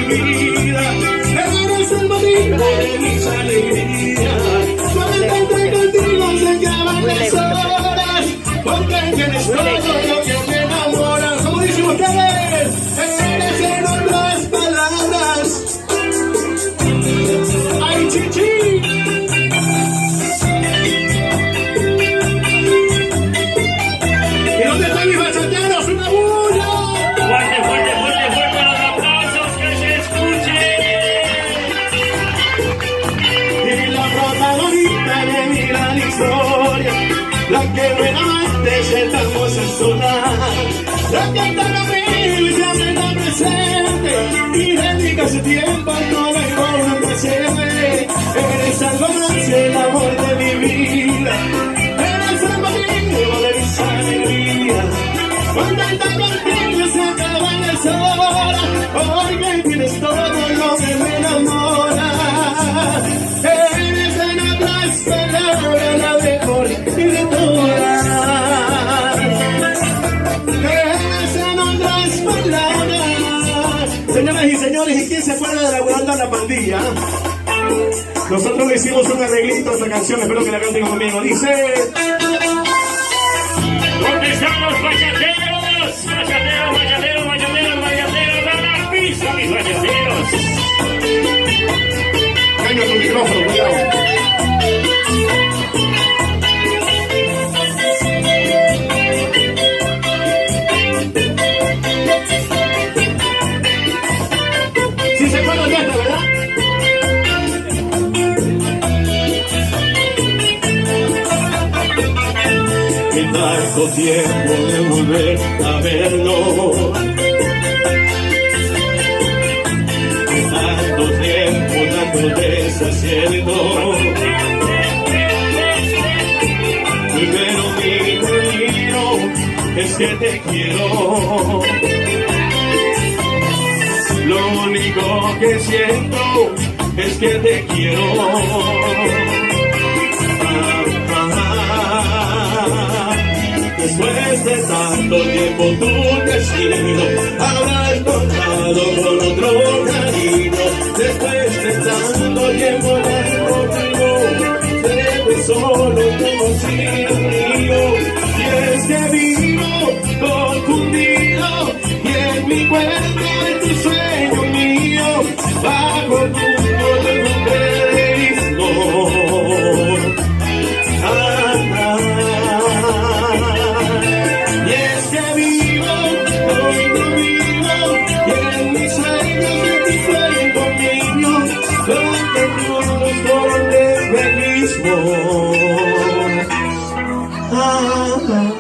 vida. Eres el motivo de mis alegrías. Solamente contigo se acaban las horas, porque tienes todo lo que me enamora. Como dicen ustedes, eres en otras palabras. ¡Ay, chichi! ¿Y dónde están mis bachateros? ¡Una bulla! Fuerte, fuerte, fuerte, fuerte los aplausos, que se escuchen. Y la protagonista de mi gran historia, la que veramente sentamos en sonar, la que está conmigo y siempre está presente y dedica su tiempo a todo el joven presente. Eres algo más, el amor de mi vida. Eres el motivo de mis alegrías. Contenta contigo se acaban las horas, porque tienes todo lo que me enamora. Eres en otras palabras la mejor de todas. Eres en otras palabras. Señoras y señores, ¿y quién se acuerda de la Guaranda La Pandilla? Nosotros le hicimos un arreglito a esta canción, espero que la canten conmigo. Dice... ¿Dónde están los bachateros? Bachateros, bachateros, bachateros, bachateros, a la pista, mis bachateros. Caño tu micrófono, cuidado. Si se acuerdan de esta, ¿verdad? En tanto tiempo de volver a verlo, en tanto tiempo, tanto desacierto. Primero mío, es que te quiero. Lo único que siento es que te quiero. Después de tanto tiempo tu destino habrá encontrado con otro cariño. Después de tanto tiempo contigo seré solo como sin mío. Y es que vivo confundido y en mi cuerpo en tu sueño mío bajo tu ah, ah.